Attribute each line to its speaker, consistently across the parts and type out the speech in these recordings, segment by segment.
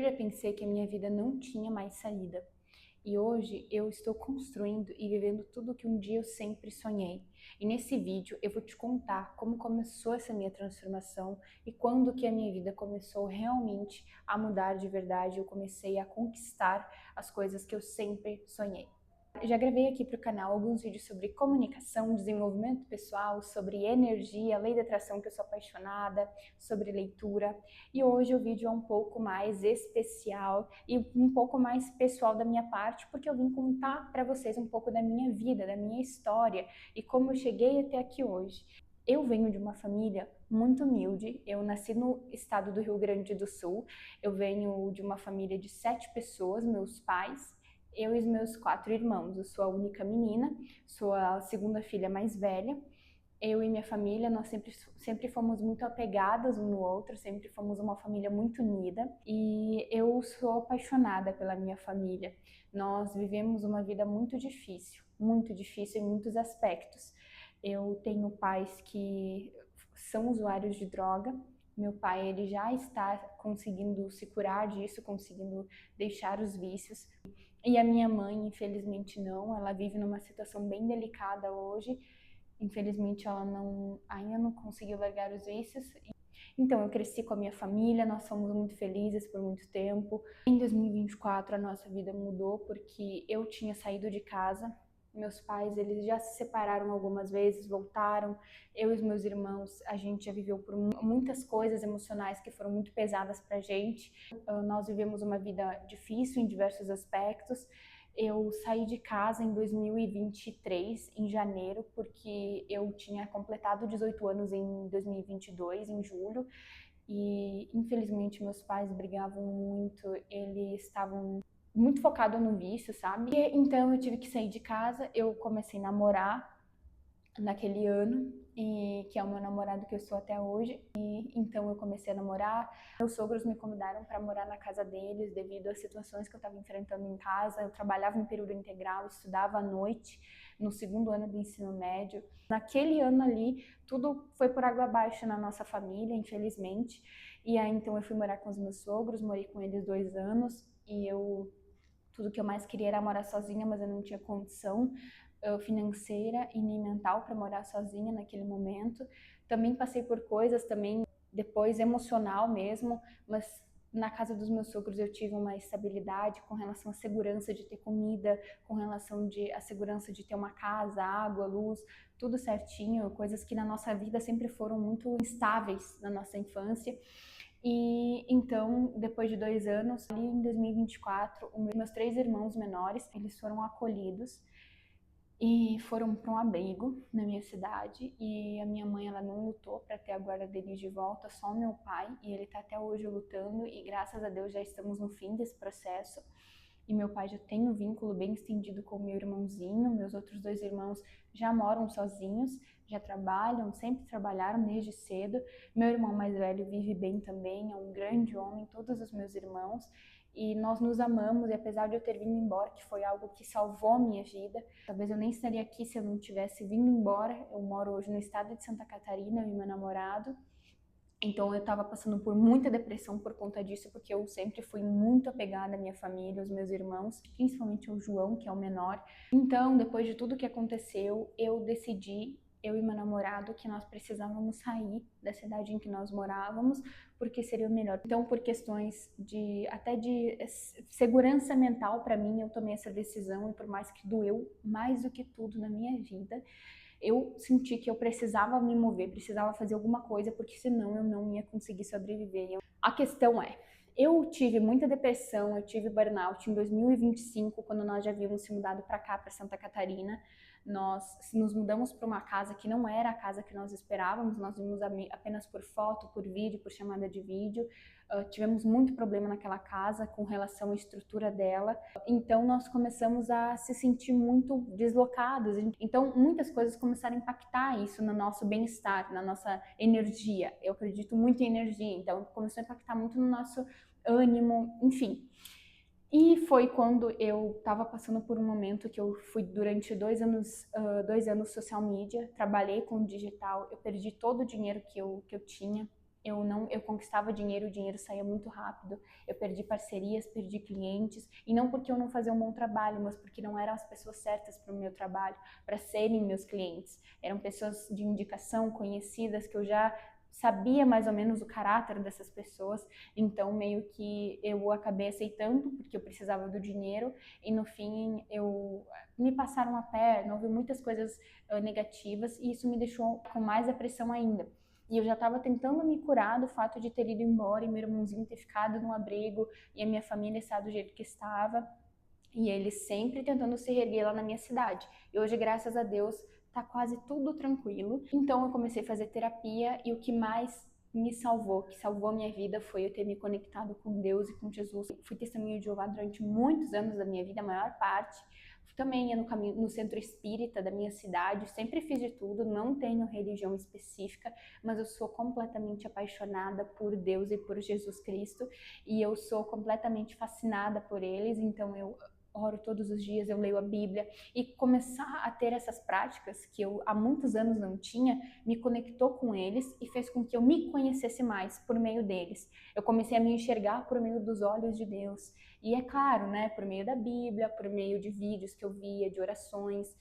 Speaker 1: Eu já pensei que a minha vida não tinha mais saída. E hoje eu estou construindo e vivendo tudo que um dia eu sempre sonhei. E nesse vídeo eu vou te contar como começou essa minha transformação e quando que a minha vida começou realmente a mudar de verdade. Eu comecei a conquistar as coisas que eu sempre sonhei. Eu já gravei aqui para o canal alguns vídeos sobre comunicação, desenvolvimento pessoal, sobre energia, lei da atração, que eu sou apaixonada, sobre leitura. E hoje o vídeo é um pouco mais especial e um pouco mais pessoal da minha parte, porque eu vim contar para vocês um pouco da minha vida, da minha história e como eu cheguei até aqui hoje. Eu venho de uma família muito humilde, eu nasci no estado do Rio Grande do Sul, eu venho de uma família de 7 pessoas, meus pais, eu e os meus 4 irmãos. Eu sou a única menina, sou a segunda filha mais velha. Eu e minha família, nós sempre fomos muito apegadas um no outro, sempre fomos uma família muito unida. E eu sou apaixonada pela minha família. Nós vivemos uma vida muito difícil em muitos aspectos. Eu tenho pais que são usuários de droga. Meu pai, ele já está conseguindo se curar disso, conseguindo deixar os vícios. E a minha mãe, infelizmente não, ela vive numa situação bem delicada hoje. Infelizmente ela ainda não conseguiu largar os vícios. Então eu cresci com a minha família, nós fomos muito felizes por muito tempo. Em 2024 a nossa vida mudou porque eu tinha saído de casa. Meus pais, eles já se separaram algumas vezes, voltaram. Eu e os meus irmãos, a gente já viveu por muitas coisas emocionais que foram muito pesadas pra gente. Nós vivemos uma vida difícil em diversos aspectos. Eu saí de casa em 2023, em janeiro, porque eu tinha completado 18 anos em 2022, em julho, e infelizmente meus pais brigavam muito, eles estavam muito focados no vício, sabe? E, então eu tive que sair de casa, eu comecei a namorar naquele ano, e que é o meu namorado que eu sou até hoje. E então eu comecei a namorar. Meus sogros me convidaram para morar na casa deles devido às situações que eu estava enfrentando em casa. Eu trabalhava em período integral, estudava à noite no segundo ano do ensino médio. Naquele ano ali, tudo foi por água abaixo na nossa família, infelizmente. E aí então eu fui morar com os meus sogros, morei com eles 2 anos e tudo que eu mais queria era morar sozinha, mas eu não tinha condição financeira e nem mental para morar sozinha naquele momento. Também passei por coisas também depois emocional mesmo, mas na casa dos meus sogros eu tive uma estabilidade com relação à segurança de ter comida, com relação à segurança de ter uma casa, água, luz, tudo certinho, coisas que na nossa vida sempre foram muito instáveis na nossa infância. E então, depois de 2 anos, ali em 2024, os meus 3 irmãos menores, eles foram acolhidos e foram para um abrigo na minha cidade. E a minha mãe, ela não lutou para ter a guarda deles de volta, só o meu pai, e ele está até hoje lutando, e graças a Deus já estamos no fim desse processo. E meu pai já tem um vínculo bem estendido com o meu irmãozinho. Meus outros 2 irmãos já moram sozinhos, já trabalham, sempre trabalharam desde cedo. Meu irmão mais velho vive bem também, é um grande homem, todos os meus irmãos. E nós nos amamos, e apesar de eu ter vindo embora, que foi algo que salvou a minha vida, talvez eu nem estaria aqui se eu não tivesse vindo embora. Eu moro hoje no estado de Santa Catarina, eu e meu namorado. Então eu estava passando por muita depressão por conta disso, porque eu sempre fui muito apegada à minha família, aos meus irmãos, principalmente ao João, que é o menor. Então, depois de tudo que aconteceu, eu decidi, eu e meu namorado, que nós precisávamos sair da cidade em que nós morávamos, porque seria o melhor. Então, por questões até de segurança mental para mim, eu tomei essa decisão, e por mais que doeu mais do que tudo na minha vida, eu senti que eu precisava me mover, precisava fazer alguma coisa, porque senão eu não ia conseguir sobreviver. A questão é, eu tive muita depressão, eu tive burnout em 2025, quando nós já havíamos se mudado para cá, para Santa Catarina. Nós nos mudamos para uma casa que não era a casa que nós esperávamos, nós vimos apenas por foto, por vídeo, por chamada de vídeo. Tivemos muito problema naquela casa com relação à estrutura dela, então nós começamos a se sentir muito deslocados. Então muitas coisas começaram a impactar isso no nosso bem-estar, na nossa energia. Eu acredito muito em energia, então começou a impactar muito no nosso ânimo, enfim. E foi quando eu estava passando por um momento que eu fui durante 2 anos, 2 anos social media, trabalhei com digital, eu perdi todo o dinheiro que eu tinha. Eu conquistava dinheiro, o dinheiro saía muito rápido. Eu perdi parcerias, perdi clientes, e não porque eu não fazia um bom trabalho, mas porque não eram as pessoas certas para o meu trabalho, para serem meus clientes. Eram pessoas de indicação, conhecidas, que eu já sabia mais ou menos o caráter dessas pessoas, então meio que eu acabei aceitando porque eu precisava do dinheiro, e no fim me passaram a perna, houve muitas coisas negativas, e isso me deixou com mais depressão ainda. E eu já estava tentando me curar do fato de ter ido embora e meu irmãozinho ter ficado no abrigo e a minha família estar do jeito que estava. E ele sempre tentando se reerguer lá na minha cidade. E hoje, graças a Deus, tá quase tudo tranquilo. Então eu comecei a fazer terapia, e o que mais me salvou, que salvou a minha vida, foi eu ter me conectado com Deus e com Jesus. Fui testemunha de Jeová durante muitos anos da minha vida, a maior parte. Também ia no centro espírita da minha cidade, sempre fiz de tudo, não tenho religião específica, mas eu sou completamente apaixonada por Deus e por Jesus Cristo, e eu sou completamente fascinada por eles, então eu oro todos os dias, eu leio a Bíblia, e começar a ter essas práticas que eu há muitos anos não tinha, me conectou com eles e fez com que eu me conhecesse mais por meio deles. Eu comecei a me enxergar por meio dos olhos de Deus. E é claro, né, por meio da Bíblia, por meio de vídeos que eu via, de orações,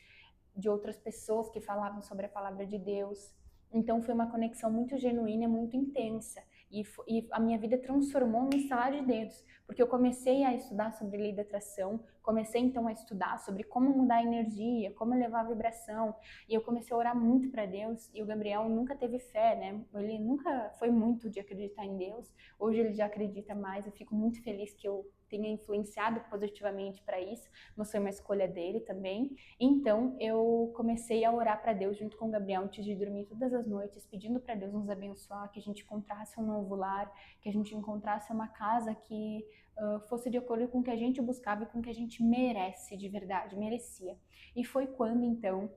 Speaker 1: de outras pessoas que falavam sobre a palavra de Deus. Então foi uma conexão muito genuína, muito intensa. E a minha vida transformou num estalar de dedos, porque eu comecei a estudar sobre lei da atração, comecei então a estudar sobre como mudar a energia, como elevar a vibração, e eu comecei a orar muito para Deus. E o Gabriel nunca teve fé, né? Ele nunca foi muito de acreditar em Deus. Hoje ele já acredita mais. Eu fico muito feliz que eu tenha influenciado positivamente para isso, mas foi uma escolha dele também. Então eu comecei a orar para Deus junto com o Gabriel antes de dormir todas as noites, pedindo para Deus nos abençoar, que a gente encontrasse um novo lar, que a gente encontrasse uma casa que fosse de acordo com o que a gente buscava e com o que a gente merece de verdade, merecia. E foi quando então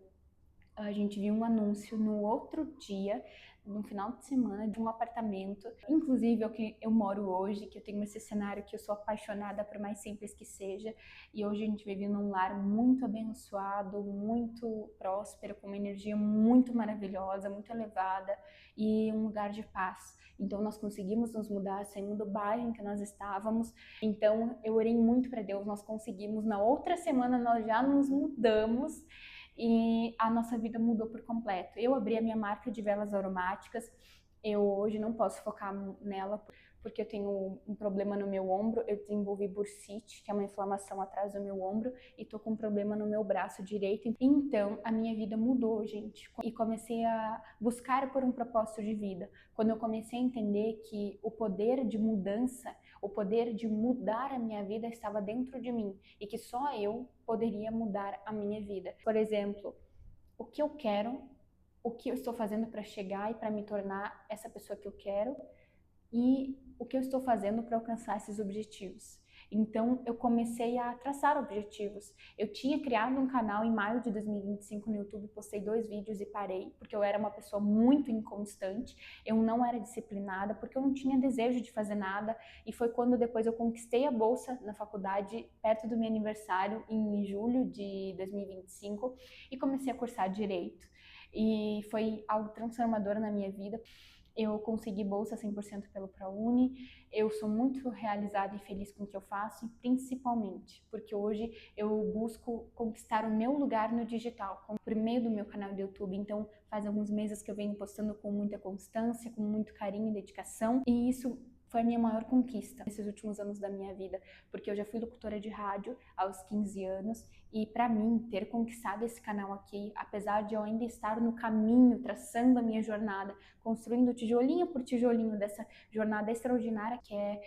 Speaker 1: a gente viu um anúncio no outro dia, no final de semana, de um apartamento, inclusive é o que eu moro hoje, que eu tenho esse cenário que eu sou apaixonada, por mais simples que seja, e hoje a gente vive num lar muito abençoado, muito próspero, com uma energia muito maravilhosa, muito elevada, e um lugar de paz. Então nós conseguimos nos mudar, saímos do bairro em que nós estávamos. Então eu orei muito para Deus, nós conseguimos. Na outra semana nós já nos mudamos e a nossa vida mudou por completo. Eu abri a minha marca de velas aromáticas. Eu hoje não posso focar nela porque eu tenho um problema no meu ombro. Eu desenvolvi bursite, que é uma inflamação atrás do meu ombro, e tô com um problema no meu braço direito. Então a minha vida mudou, gente, e comecei a buscar por um propósito de vida. Quando eu comecei a entender que o poder de mudança, o poder de mudar a minha vida estava dentro de mim, e que só eu poderia mudar a minha vida. Por exemplo, o que eu quero, o que eu estou fazendo para chegar e para me tornar essa pessoa que eu quero, e o que eu estou fazendo para alcançar esses objetivos. Então eu comecei a traçar objetivos. Eu tinha criado um canal em maio de 2025 no YouTube, postei 2 vídeos e parei, porque eu era uma pessoa muito inconstante, eu não era disciplinada, porque eu não tinha desejo de fazer nada, e foi quando depois eu conquistei a bolsa na faculdade, perto do meu aniversário, em julho de 2025, e comecei a cursar Direito. E foi algo transformador na minha vida. Eu consegui bolsa 100% pelo ProUni, eu sou muito realizada e feliz com o que eu faço, e principalmente porque hoje eu busco conquistar o meu lugar no digital, por meio do meu canal do YouTube. Então faz alguns meses que eu venho postando com muita constância, com muito carinho e dedicação, e isso foi a minha maior conquista nesses últimos anos da minha vida, porque eu já fui locutora de rádio aos 15 anos, e para mim ter conquistado esse canal aqui, apesar de eu ainda estar no caminho, traçando a minha jornada, construindo tijolinho por tijolinho dessa jornada extraordinária que é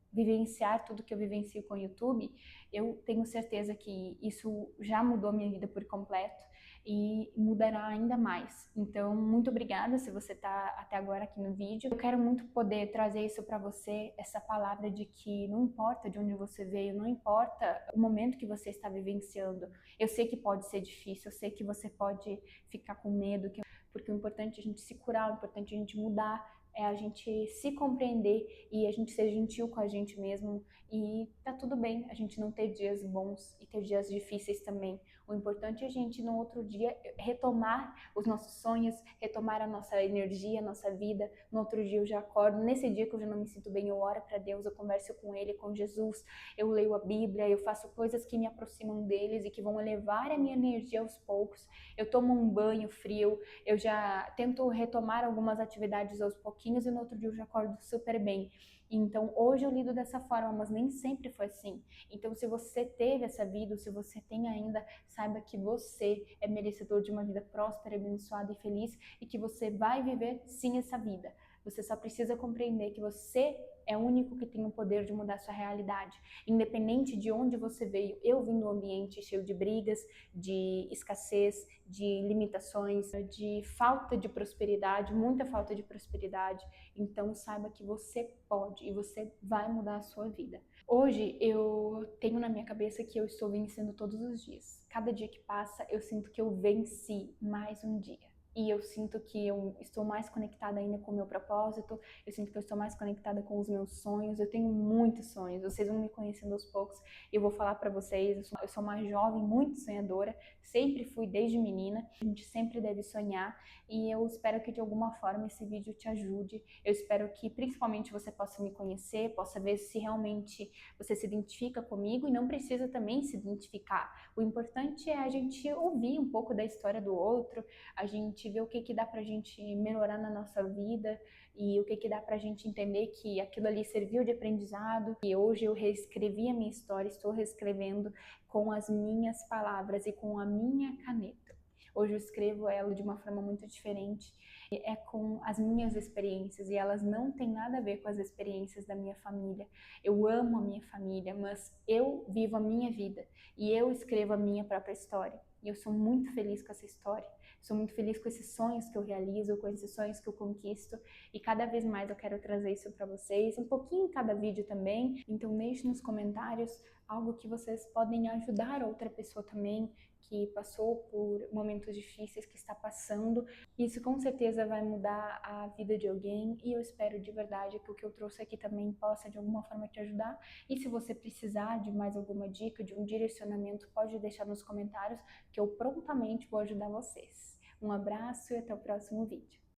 Speaker 1: vivenciar tudo que eu vivencio com o YouTube, eu tenho certeza que isso já mudou minha vida por completo e mudará ainda mais. Então, muito obrigada se você está até agora aqui no vídeo. Eu quero muito poder trazer isso para você, essa palavra de que não importa de onde você veio, não importa o momento que você está vivenciando. Eu sei que pode ser difícil, eu sei que você pode ficar com medo, porque o importante é a gente se curar, o importante é a gente mudar é a gente se compreender e a gente ser gentil com a gente mesmo, e tá tudo bem a gente não ter dias bons e ter dias difíceis também. O importante é a gente no outro dia retomar os nossos sonhos, retomar a nossa energia, a nossa vida. No outro dia eu já acordo, nesse dia que eu já não me sinto bem, eu oro para Deus, eu converso com Ele, com Jesus, eu leio a Bíblia, eu faço coisas que me aproximam deles e que vão elevar a minha energia aos poucos. Eu tomo um banho frio, eu já tento retomar algumas atividades aos pouquinhos e no outro dia eu já acordo super bem. Então hoje eu lido dessa forma, mas nem sempre foi assim. Então se você teve essa vida, ou se você tem ainda, saiba que você é merecedor de uma vida próspera, abençoada e feliz e que você vai viver sim essa vida. Você só precisa compreender que você é o único que tem o poder de mudar sua realidade. Independente de onde você veio, eu vim de um ambiente cheio de brigas, de escassez, de limitações, de falta de prosperidade, muita falta de prosperidade. Então saiba que você pode e você vai mudar a sua vida. Hoje eu tenho na minha cabeça que eu estou vencendo todos os dias. Cada dia que passa eu sinto que eu venci mais um dia. E eu sinto que eu estou mais conectada ainda com o meu propósito, eu sinto que eu estou mais conectada com os meus sonhos. Eu tenho muitos sonhos, vocês vão me conhecendo aos poucos. Eu vou falar para vocês, eu sou uma jovem muito sonhadora, sempre fui desde menina. A gente sempre deve sonhar e eu espero que de alguma forma esse vídeo te ajude. Eu espero que principalmente você possa me conhecer, possa ver se realmente você se identifica comigo e não precisa também se identificar. O importante é a gente ouvir um pouco da história do outro, a gente ver o que dá pra gente melhorar na nossa vida e o que dá pra gente entender que aquilo ali serviu de aprendizado. E hoje eu reescrevi a minha história, estou reescrevendo com as minhas palavras e com a minha caneta. Hoje eu escrevo ela de uma forma muito diferente, é com as minhas experiências e elas não têm nada a ver com as experiências da minha família. Eu amo a minha família, mas eu vivo a minha vida e eu escrevo a minha própria história. E eu sou muito feliz com essa história. Sou muito feliz com esses sonhos que eu realizo, com esses sonhos que eu conquisto e cada vez mais eu quero trazer isso para vocês, um pouquinho em cada vídeo também. Então deixe nos comentários algo que vocês podem ajudar outra pessoa também que passou por momentos difíceis, que está passando. Isso com certeza vai mudar a vida de alguém e eu espero de verdade que o que eu trouxe aqui também possa de alguma forma te ajudar. E se você precisar de mais alguma dica, de um direcionamento, pode deixar nos comentários que eu prontamente vou ajudar vocês. Um abraço e até o próximo vídeo.